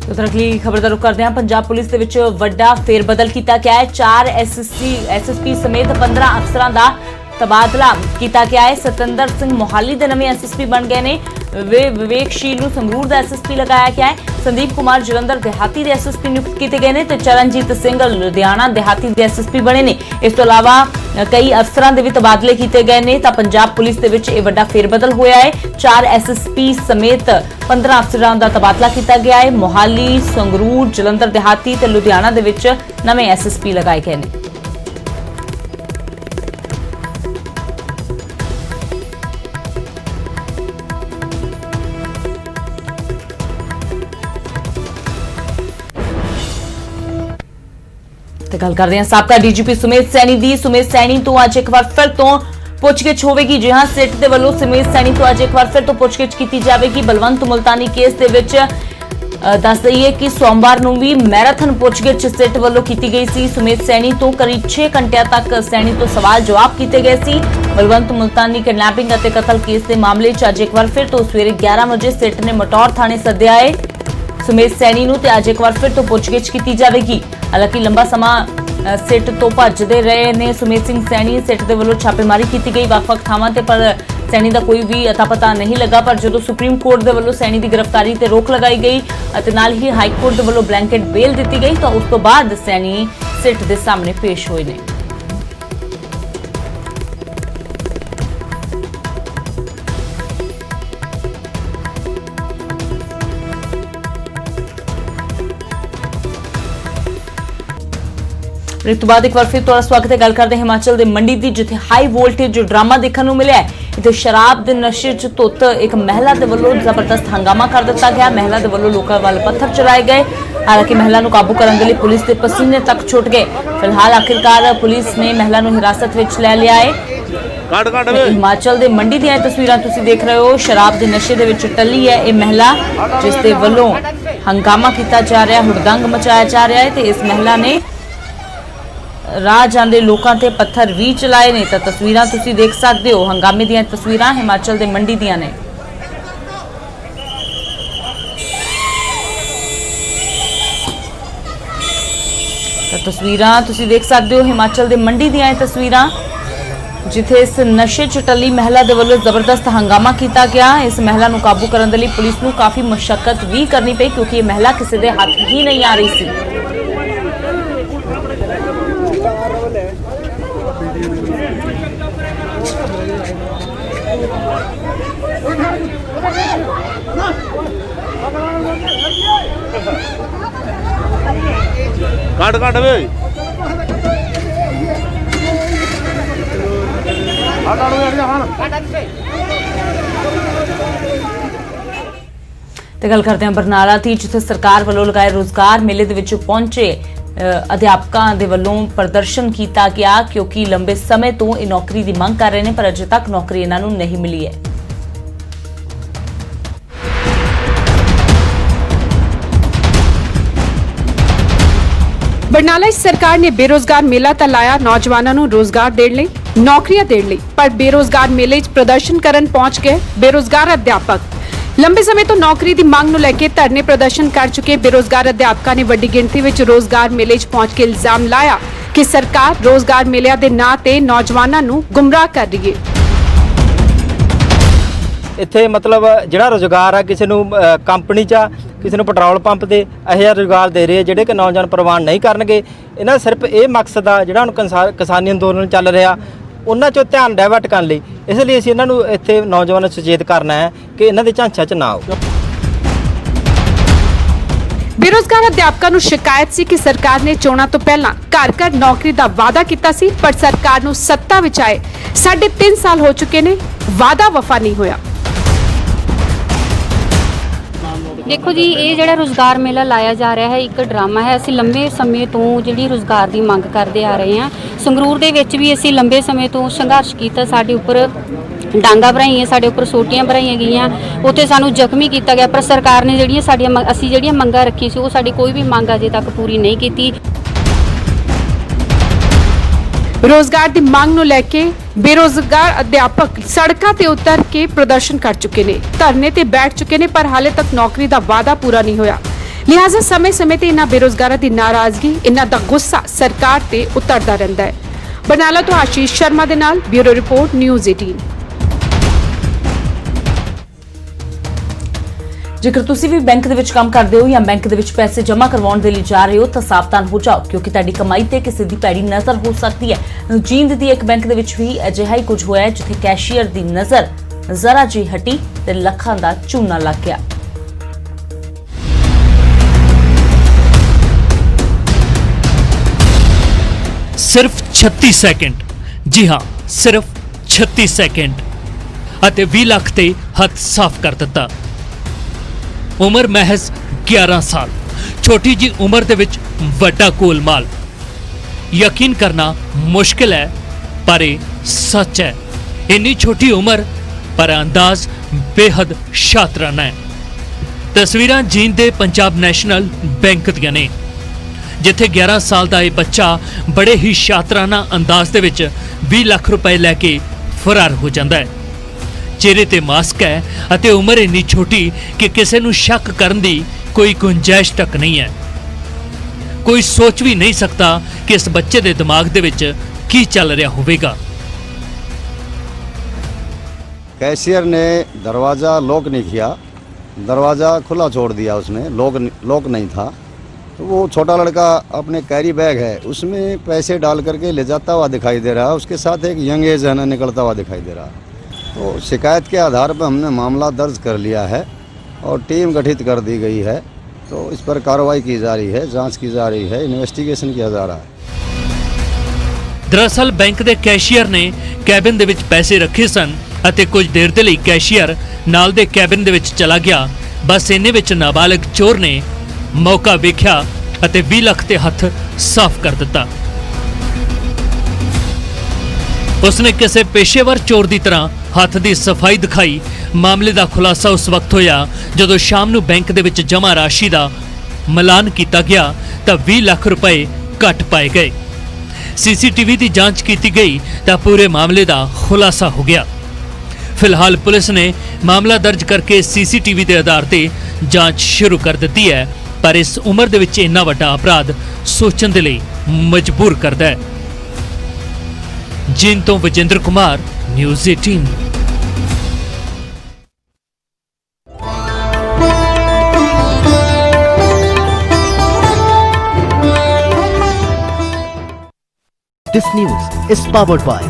ਉਧਰ ਅਗਲੀ ਖਬਰ ਦਾ ਰੁਖ ਕਰਦੇ ਹਾਂ। ਪੰਜਾਬ ਪੁਲਿਸ ਦੇ ਵਿੱਚ ਵੱਡਾ ਫੇਰਬਦਲ ਕੀਤਾ ਗਿਆ ਹੈ। 4 ਐਸਐਸਪੀ ਸਮੇਤ 15 ਅਫਸਰਾਂ ਦਾ ਤਬਾਦਲਾ ਕੀਤਾ ਗਿਆ ਹੈ। ਸਤਿੰਦਰ ਸਿੰਘ ਮੋਹਾਲੀ ਦੇ ਨਵੇਂ ਐਸਐਸਪੀ ਬਣ ਗਏ ਨੇ। ਵਿਵੇਕਸ਼ੀਲ ਨੂੰ ਸੰਗਰੂਰ ਦਾ ਐਸਐਸਪੀ ਲਗਾਇਆ ਗਿਆ ਹੈ। ਸੰਦੀਪ ਕੁਮਾਰ ਜਲੰਧਰ ਦਿਹਾਤੀ ਦੇ ਐਸਐਸਪੀ ਨਿਯੁਕਤ ਕੀਤੇ ਗਏ ਨੇ ਤੇ ਚਰਨਜੀਤ ਸਿੰਘ ਲੁਧਿਆਣਾ ਦਿਹਾਤੀ ਦੇ ਐਸਐਸਪੀ ਬਣੇ ਨੇ। ਇਸ ਤੋਂ ਇਲਾਵਾ ਕਈ ਅਫਸਰਾਂ ਦੇ ਵੀ ਤਬਾਦਲੇ ਕੀਤੇ ਗਏ ਨੇ ਤਾਂ ਪੰਜਾਬ ਪੁਲਿਸ ਦੇ ਵਿੱਚ ਇਹ ਵੱਡਾ ਫੇਰਬਦਲ ਹੋਇਆ ਹੈ। 4 ਐਸਐਸਪੀ ਸਮੇਤ 15 ਅਫਸਰਾਂ ਦਾ ਤਬਾਦਲਾ ਕੀਤਾ ਗਿਆ ਹੈ। ਮੋਹਾਲੀ, ਸੰਗਰੂਰ, ਜਲੰਧਰ ਦਿਹਾਤੀ ਤੇ ਲੁਧਿਆਣਾ ਦੇ ਵਿੱਚ ਨਵੇਂ ਐਸਐਸਪੀ ਲਗਾਏ ਗਏ ਨੇ। ਤੇ ਗੱਲ ਕਰਦੇ ਹਾਂ ਸਾਬਕਾ ਡੀਜੀਪੀ ਸੁਮੇਧ ਸੈਣੀ ਦੀ। ਸੁਮੇਧ ਸੈਣੀ ਤੋਂ ਅੱਜ ਇੱਕ ਵਾਰ ਫਿਰ ਤੋਂ ਪੁੱਛਗਿੱਛ ਹੋਵੇਗੀ। ਜੀ ਹਾਂ, ਸਿੱਟ ਦੇ ਵੱਲੋਂ ਸੁਮੇਧ ਸੈਣੀ ਤੋਂ ਅੱਜ ਇੱਕ ਵਾਰ ਫਿਰ ਤੋਂ ਪੁੱਛਗਿੱਛ ਕੀਤੀ ਜਾਵੇਗੀ। ਬਲਵੰਤ ਮੁਲਤਾਨੀ ਕੇਸ ਦੇ ਵਿੱਚ ਦੱਸ ਦਈਏ ਕਿ ਸੋਮਵਾਰ ਨੂੰ ਵੀ ਮੈਰਾਥਨ ਪੁੱਛਗਿੱਛ ਸਿੱਟ ਵੱਲੋਂ ਕੀਤੀ ਗਈ ਸੀ। ਸੁਮੇਧ ਸੈਣੀ ਤੋਂ ਕਰੀਬ 6 ਘੰਟਿਆਂ ਤੱਕ ਸੈਣੀ ਤੋਂ ਸਵਾਲ ਜਵਾਬ ਕੀਤੇ ਗਏ ਸੀ। ਬਲਵੰਤ ਮੁਲਤਾਨੀ ਕਿਡਨੈਪਿੰਗ ਅਤੇ ਕਤਲ ਕੇਸ ਦੇ ਮਾਮਲੇ 'ਚ ਅੱਜ ਇੱਕ ਵਾਰ ਫਿਰ ਤੋਂ ਸਵੇਰੇ 11 ਵਜੇ ਸਿੱਟ ਨੇ ਮਟੌਰ ਥਾਣੇ ਸੱਦਿਆ ਹੈ ਸੁਮੇਧ ਸੈਣੀ ਨੂੰ ਤੇ ਅੱਜ ਇੱਕ ਵਾਰ ਫਿਰ ਤੋਂ ਪੁੱਛਗਿੱਛ ਕੀਤੀ ਜਾਵੇਗੀ। ਹਾਲਾਂਕਿ ਲੰਬਾ ਸਮਾਂ ਸਿੱਟ ਤੋਂ ਭੱਜਦੇ ਰਹੇ ਨੇ ਸੁਮੇਧ ਸਿੰਘ ਸੈਣੀ। ਸਿੱਟ ਦੇ ਵੱਲੋਂ ਛਾਪੇਮਾਰੀ ਕੀਤੀ ਗਈ ਵੱਖ-ਵੱਖ ਥਾਵਾਂ ਤੇ, ਪਰ ਸੈਣੀ ਦਾ ਕੋਈ ਵੀ ਅਤਾ ਪਤਾ ਨਹੀਂ ਲੱਗਾ। ਪਰ ਜਦੋਂ ਸੁਪਰੀਮ ਕੋਰਟ ਦੇ ਵੱਲੋਂ ਸੈਣੀ ਦੀ ਗ੍ਰਿਫਤਾਰੀ ਤੇ ਰੋਕ ਲਗਾਈ ਗਈ ਅਤੇ ਨਾਲ ਹੀ ਹਾਈ ਕੋਰਟ ਦੇ ਵੱਲੋਂ ਬਲੈਂਕਟ ਬੇਲ ਦਿੱਤੀ ਗਈ ਤਾਂ ਉਸ ਤੋਂ ਬਾਅਦ ਸੈਣੀ ਸਿੱਟ ਦੇ ਸਾਹਮਣੇ ਪੇਸ਼ ਹੋਏ ਨੇ। ਇਸ ਤੋਂ ਬਾਅਦ ਇੱਕ ਵਾਰ ਫਿਰ ਤੁਹਾਡਾ ਸਵਾਗਤ ਹੈ। ਗੱਲ ਕਰਦੇ ਹਿਮਾਚਲ ਦੇ ਮੰਡੀ ਦੀ, ਜਿੱਥੇ ਹਾਈ ਵੋਲਟੇਜ ਡਰਾਮਾ ਦੇਖਣ ਨੂੰ ਮਿਲਿਆ ਹੈ। ਇੱਥੇ ਸ਼ਰਾਬ ਦੇ ਨਸ਼ੇ 'ਚ ਧੁੱਤ ਇੱਕ ਮਹਿਲਾ ਦੇ ਵੱਲੋਂ ਜ਼ਬਰਦਸਤ ਹੰਗਾਮਾ ਕਰ ਦਿੱਤਾ ਗਿਆ। ਮਹਿਲਾ ਦੇ ਵੱਲੋਂ ਲੋਕਾਂ ਵੱਲ ਪੱਥਰ ਚਲਾਏ ਗਏ। ਹਾਲਾਂਕਿ ਮਹਿਲਾ ਨੂੰ ਕਾਬੂ ਕਰਨ ਦੇ ਲਈ ਪੁਲਿਸ ਦੇ ਪਸੀਨੇ ਤੱਕ ਛੁੱਟ ਗਏ। ਫਿਲਹਾਲ ਆਖਿਰਕਾਰ ਪੁਲਿਸ ਨੇ ਮਹਿਲਾ ਨੂੰ ਹਿਰਾਸਤ ਵਿੱਚ ਲੈ ਲਿਆ ਹੈ। ਹਿਮਾਚਲ ਦੇ ਮੰਡੀ ਦੀਆਂ ਤਸਵੀਰਾਂ ਤੁਸੀਂ ਦੇਖ ਰਹੇ ਹੋ। ਸ਼ਰਾਬ ਦੇ ਨਸ਼ੇ ਦੇ ਵਿੱਚ ਟੱਲੀ ਹੈ ਇਹ ਮਹਿਲਾ, ਜਿਸ ਦੇ ਵੱਲੋਂ ਹੰਗਾਮਾ ਕੀਤਾ ਜਾ ਰਿਹਾ, ਹੁੜਦੰਗ ਮਚਾਇਆ ਜਾ ਰਿਹਾ ਹੈ ਤੇ ਇਸ ਮਹਿਲਾ ਨੇ ਰਾਹ ਜਾਂਦੇ ਲੋਕਾਂ ਤੇ ਪੱਥਰ ਵੀ ਚਲਾਏ ਨੇ। ਤਾਂ ਤਸਵੀਰਾਂ ਤੁਸੀਂ ਦੇਖ ਸਕਦੇ ਹੋ, ਹੰਗਾਮੇ ਦੀਆਂ ਤਸਵੀਰਾਂ ਹਿਮਾਚਲ ਦੇ ਮੰਡੀ ਦੀਆਂ ਨੇ। ਤਾਂ ਤਸਵੀਰਾਂ ਤੁਸੀਂ ਦੇਖ ਸਕਦੇ ਹੋ ਹਿਮਾਚਲ ਦੇ ਮੰਡੀ ਦੀਆਂ ਇਹ ਤਸਵੀਰਾਂ, ਜਿੱਥੇ ਇਸ ਨਸ਼ੇ 'ਚ ਟੱਲੀ ਮਹਿਲਾ ਦੇ ਵੱਲੋਂ ਜ਼ਬਰਦਸਤ ਹੰਗਾਮਾ ਕੀਤਾ ਗਿਆ। ਇਸ ਮਹਿਲਾ ਨੂੰ ਕਾਬੂ ਕਰਨ ਦੇ ਲਈ ਪੁਲਿਸ ਨੂੰ ਕਾਫੀ ਮਸ਼ੱਕਤ ਵੀ ਕਰਨੀ ਪਈ, ਕਿਉਂਕਿ ਇਹ ਮਹਿਲਾ ਕਿਸੇ ਦੇ ਹੱਥ ਹੀ ਨਹੀਂ ਆ ਰਹੀ ਸੀ। ਕੱਢ ਕੱਢ ਵੇ ਤੇ ਗੱਲ ਕਰਦੇ ਹਾਂ ਬਰਨਾਲਾ ਦੀ, ਜਿੱਥੇ ਸਰਕਾਰ ਵੱਲੋਂ ਲਗਾਏ ਰੋਜ਼ਗਾਰ ਮੇਲੇ ਦੇ ਵਿੱਚ ਪਹੁੰਚੇ ਅਧਿਆਪਕਾਂ ਦੇ ਵੱਲੋਂ ਪ੍ਰਦਰਸ਼ਨ ਕੀਤਾ ਗਿਆ, ਕਿਉਂਕਿ ਲੰਬੇ ਸਮੇਂ ਤੋਂ ਇਹ ਨੌਕਰੀ ਦੀ ਮੰਗ ਕਰ ਰਹੇ ਨੇ, ਪਰ ਅਜੇ ਤੱਕ ਨੌਕਰੀ ਇਹਨਾਂ ਨੂੰ ਨਹੀਂ ਮਿਲੀ ਹੈ। ਬਰਨਾਲਾ ਸਰਕਾਰ ਨੇ ਬੇਰੋਜ਼ਗਾਰ ਮੇਲਾ ਤਾਂ ਲਾਇਆ ਨੌਜਵਾਨਾਂ ਨੂੰ ਰੋਜ਼ਗਾਰ ਦੇਣ ਲਈ, ਨੌਕਰੀਆਂ ਦੇਣ ਲਈ, ਪਰ ਬੇਰੋਜ਼ਗਾਰ ਮੇਲੇ 'ਚ ਪ੍ਰਦਰਸ਼ਨ ਕਰਨ ਪਹੁੰਚ ਗਏ ਬੇਰੋਜ਼ਗਾਰ ਅਧਿਆਪਕ। ਲੰਬੇ ਸਮੇਂ ਤੋਂ ਨੌਕਰੀ ਦੀ ਮੰਗ ਨੂੰ ਲੈ ਕੇ ਧਰਨੇ ਪ੍ਰਦਰਸ਼ਨ ਕਰ ਚੁੱਕੇ ਬੇਰੋਜ਼ਗਾਰ ਅਧਿਆਪਕਾਂ ਨੇ ਵੱਡੀ ਗਿਣਤੀ ਵਿੱਚ ਰੋਜ਼ਗਾਰ ਮੇਲੇ 'ਚ ਪਹੁੰਚ ਕੇ ਇਲਜ਼ਾਮ ਲਾਇਆ ਕਿ ਸਰਕਾਰ ਰੋਜ਼ਗਾਰ ਮੇਲਿਆਂ ਦੇ ਨਾਂ ਤੇ ਨੌਜਵਾਨਾਂ ਨੂੰ ਗੁੰਮਰਾਹ ਕਰ ਰਹੀ ਹੈ। ਇੱਥੇ ਮਤਲਬ ਜਿਹੜਾ ਰੋਜ਼ਗਾਰ ਆ ਕਿਸੇ ਨੂੰ ਕੰਪਨੀ 'ਚ ਆ, ਕਿਸੇ ਨੂੰ ਪੈਟਰੋਲ ਪੰਪ ਤੇ ਇਹੋ ਜਿਹਾ ਰੋਜ਼ਗਾਰ ਦੇ ਰਹੇ ਜਿਹੜੇ ਕਿ ਨੌਜਵਾਨ ਪ੍ਰਵਾਨ ਨਹੀਂ ਕਰਨਗੇ। ਇਹਨਾਂ ਸਿਰਫ ਇਹ ਮਕਸਦ ਆ ਜਿਹੜਾ ਹੁਣ ਕਿਸਾਨੀ ਅੰਦੋਲਨ ਚੱਲ ਰਿਹਾ ਉਹਨਾਂ 'ਚੋਂ ਧਿਆਨ ਡਾਇਵਰਟ ਕਰਨ ਲਈ। ਇਸ ਲਈ ਅਸੀਂ ਇਹਨਾਂ ਨੂੰ ਇੱਥੇ ਨੌਜਵਾਨਾਂ ਨੂੰ ਸੁਚੇਤ ਕਰਨਾ ਹੈ ਕਿ ਇਹਨਾਂ ਦੇ ਝਾਂਸਿਆਂ 'ਚ ਨਾ ਆਓ। ਬੇਰੁਜ਼ਗਾਰ ਅਧਿਆਪਕਾਂ ਨੂੰ ਸ਼ਿਕਾਇਤ ਸੀ ਕਿ ਸਰਕਾਰ ਨੇ ਚੋਣਾਂ ਤੋਂ ਪਹਿਲਾਂ ਘਰ-ਘਰ ਨੌਕਰੀ ਦਾ ਵਾਅਦਾ ਕੀਤਾ ਸੀ, ਪਰ ਸਰਕਾਰ ਨੂੰ ਸੱਤਾ ਵਿੱਚ ਆਏ 3.5 ਸਾਲ ਹੋ ਚੁੱਕੇ ਨੇ, ਵਾਅਦਾ ਵਫਾ ਨਹੀਂ ਹੋਇਆ। ਦੇਖੋ ਜੀ, ਇਹ ਜਿਹੜਾ ਰੋਜ਼ਗਾਰ ਮੇਲਾ ਲਾਇਆ ਜਾ ਰਿਹਾ ਹੈ ਇੱਕ ਡਰਾਮਾ ਹੈ। ਅਸੀਂ ਲੰਬੇ ਸਮੇਂ ਤੋਂ ਜਿਹੜੀ ਰੋਜ਼ਗਾਰ ਦੀ ਮੰਗ ਕਰਦੇ ਆ ਰਹੇ ਹਾਂ। ਸੰਗਰੂਰ ਦੇ ਵਿੱਚ ਵੀ ਅਸੀਂ ਲੰਬੇ ਸਮੇਂ ਤੋਂ ਸੰਘਰਸ਼ ਕੀਤਾ। ਸਾਡੇ ਉੱਪਰ ਡਾਂਗਾ ਭਰਾਈਆਂ, ਸਾਡੇ ਉੱਪਰ ਸੋਟੀਆਂ ਭਰਾਈਆਂ ਗਈਆਂ, ਉੱਥੇ ਸਾਨੂੰ ਜ਼ਖਮੀ ਕੀਤਾ ਗਿਆ, ਪਰ ਸਰਕਾਰ ਨੇ ਅਸੀਂ ਜਿਹੜੀਆਂ ਮੰਗਾਂ ਰੱਖੀ ਸੀ ਉਹ ਸਾਡੀ ਕੋਈ ਵੀ ਮੰਗ ਅਜੇ ਤੱਕ ਪੂਰੀ ਨਹੀਂ ਕੀਤੀ। ਰੋਜ਼ਗਾਰ ਦੀ ਮੰਗ ਨੂੰ ਲੈ ਕੇ ਬੇਰੋਜ਼ਗਾਰ ਅਧਿਆਪਕ ਸੜਕਾਂ ਤੇ ਉਤਰ ਕੇ ਪ੍ਰਦਰਸ਼ਨ ਕਰ ਚੁੱਕੇ ਨੇ, ਧਰਨੇ ਤੇ ਬੈਠ ਚੁੱਕੇ ਨੇ, ਪਰ ਹਾਲੇ ਤੱਕ ਨੌਕਰੀ ਦਾ ਵਾਅਦਾ ਪੂਰਾ ਨਹੀਂ ਹੋਇਆ। ਲਿਹਾਜ਼ਾ ਸਮੇਂ-ਸਮੇਂ ਤੇ ਇਹਨਾਂ ਬੇਰੋਜ਼ਗਾਰਾਂ ਦੀ ਨਾਰਾਜ਼ਗੀ, ਇਹਨਾਂ ਦਾ ਗੁੱਸਾ ਸਰਕਾਰ ਤੇ ਉਤਰਦਾ ਰਹਿੰਦਾ ਹੈ। ਬਰਨਾਲਾ ਤੋਂ ਆਸ਼ੀਸ਼ ਸ਼ਰਮਾ ਦੇ ਨਾਲ ਬਿਊਰੋ ਰਿਪੋਰਟ, ਨਿਊਜ਼ 18। ਜੇਕਰ ਤੁਸੀਂ ਵੀ ਬੈਂਕ ਦੇ ਵਿੱਚ ਕੰਮ ਕਰਦੇ ਹੋ ਜਾਂ ਬੈਂਕ ਦੇ ਵਿੱਚ ਪੈਸੇ ਜਮ੍ਹਾਂ ਕਰਵਾਉਣ ਦੇ ਲਈ ਜਾ ਰਹੇ ਹੋ ਤਾਂ ਸਾਵਧਾਨ ਹੋ ਜਾਓ, ਕਿਉਂਕਿ ਤੁਹਾਡੀ ਕਮਾਈ ਤੇ ਕਿਸੇ ਦੀ ਭੈੜੀ ਨਜ਼ਰ ਹੋ ਸਕਦੀ ਹੈ। ਜੀਂਦ ਦੀ ਇੱਕ ਬੈਂਕ ਦੇ ਵਿੱਚ ਵੀ ਅਜਿਹਾ ਹੀ ਕੁਝ ਹੋਇਆ, ਜਿੱਥੇ ਕੈਸ਼ੀਅਰ ਦੀ ਨਜ਼ਰ ਜ਼ਰਾ ਜਿਹੀ ਹਟੀ ਤੇ ਲੱਖਾਂ ਦਾ ਚੂਨਾ ਲੱਗ ਗਿਆ। ਸਿਰਫ 36 ਸੈਕਿੰਡ, ਜੀ ਹਾਂ ਸਿਰਫ 36 ਸੈਕਿੰਡ ਅਤੇ 20 ਲੱਖ ਤੇ ਹੱਥ ਸਾਫ਼ ਕਰ ਦਿੱਤਾ। ਉਮਰ ਮਹਿਜ਼ 11 ਸਾਲ, ਛੋਟੀ ਜੀ ਉਮਰ ਦੇ ਵਿੱਚ ਵੱਡਾ ਗੋਲਮਾਲ। ਯਕੀਨ ਕਰਨਾ ਮੁਸ਼ਕਿਲ ਹੈ ਪਰ ਇਹ ਸੱਚ ਹੈ। ਇੰਨੀ ਛੋਟੀ ਉਮਰ ਪਰ ਅੰਦਾਜ਼ ਬੇहद ਸ਼ਾਤਰਾਨਾ ਹੈ। ਤਸਵੀਰਾਂ ਜੀਂਦ ਦੇ ਪੰਜਾਬ ਨੈਸ਼ਨਲ ਬੈਂਕ ਦੀਆਂ ਨੇ, ਜਿੱਥੇ 11 ਸਾਲ ਦਾ ਇਹ ਬੱਚਾ ਬੜੇ ਹੀ ਸ਼ਾਤਰਾਨਾ ਅੰਦਾਜ਼ ਦੇ ਵਿੱਚ 20 ਲੱਖ ਰੁਪਏ ਲੈ ਕੇ ਫਰਾਰ ਹੋ ਜਾਂਦਾ ਹੈ। ਚਿਹਰੇ ਤੇ ਮਾਸਕ ਹੈ ਅਤੇ ਉਮਰ ਇੰਨੀ ਛੋਟੀ ਕਿ ਕਿਸੇ ਨੂੰ ਸ਼ੱਕ ਕਰਨ ਦੀ ਕੋਈ ਗੁੰਜਾਇਸ਼ ਤੱਕ ਨਹੀਂ ਹੈ। ਕੋਈ ਸੋਚ ਵੀ ਨਹੀਂ ਸਕਦਾ ਕਿ ਇਸ ਬੱਚੇ ਦੇ ਦਿਮਾਗ ਦੇ ਵਿੱਚ ਕੀ ਚੱਲ ਰਿਹਾ ਹੋਵੇਗਾ। कैशियर ने दरवाज़ा लॉक नहीं किया, दरवाज़ा खुला छोड़ दिया, उसने लॉक नहीं था। तो वो छोटा लड़का अपने कैरी बैग है उसमें पैसे डाल करके ले जाता हुआ दिखाई दे रहा है। उसके साथ एक यंग एज है ना निकलता हुआ दिखाई दे रहा है। तो शिकायत के आधार पर हमने मामला दर्ज कर लिया है और टीम गठित कर दी गई है। तो इस पर कार्रवाई की जा रही है, जाँच की जा रही है, इन्वेस्टिगेशन किया जा रहा है। दरअसल बैंक के कैशियर ने कैबिन दे विच पैसे रखे सन ਅਤੇ ਕੁਝ ਦੇਰ ਦੇ ਲਈ ਕੈਸ਼ੀਅਰ ਨਾਲ ਦੇ ਕੈਬਿਨ ਦੇ ਵਿੱਚ ਚਲਾ ਗਿਆ। ਬਸ ਇੰਨੇ ਵਿੱਚ ਨਾਬਾਲਗ ਚੋਰ ਨੇ ਮੌਕਾ ਵੇਖਿਆ ਅਤੇ 20 ਲੱਖ ਤੇ ਹੱਥ ਸਾਫ਼ ਕਰ ਦਿੱਤਾ। ਉਸਨੇ ਕਿਸੇ ਪੇਸ਼ੇਵਰ ਚੋਰ ਦੀ ਤਰ੍ਹਾਂ ਹੱਥ ਦੀ ਸਫਾਈ ਦਿਖਾਈ। ਮਾਮਲੇ ਦਾ ਖੁਲਾਸਾ ਉਸ ਵਕਤ ਹੋਇਆ ਜਦੋਂ ਸ਼ਾਮ ਨੂੰ ਬੈਂਕ ਦੇ ਵਿੱਚ ਜਮ੍ਹਾਂ ਰਾਸ਼ੀ ਦਾ ਮਿਲਾਨ ਕੀਤਾ ਗਿਆ ਤਾਂ 20 ਲੱਖ ਰੁਪਏ ਘੱਟ ਪਾਏ ਗਏ। ਸੀਸੀਟੀਵੀ ਦੀ ਜਾਂਚ ਕੀਤੀ ਗਈ ਤਾਂ ਪੂਰੇ ਮਾਮਲੇ ਦਾ ਖੁਲਾਸਾ ਹੋ ਗਿਆ। फिलहाल पुलिस ने मामला दर्ज करके सीसीटीवी के आधार पर जांच शुरू कर दी है, पर इस उम्र दे विच इन्ना वड्डा अपराध सोचण दे लई मजबूर करदा है। जींद तो Vijender Kumar, news 18। This news is powered by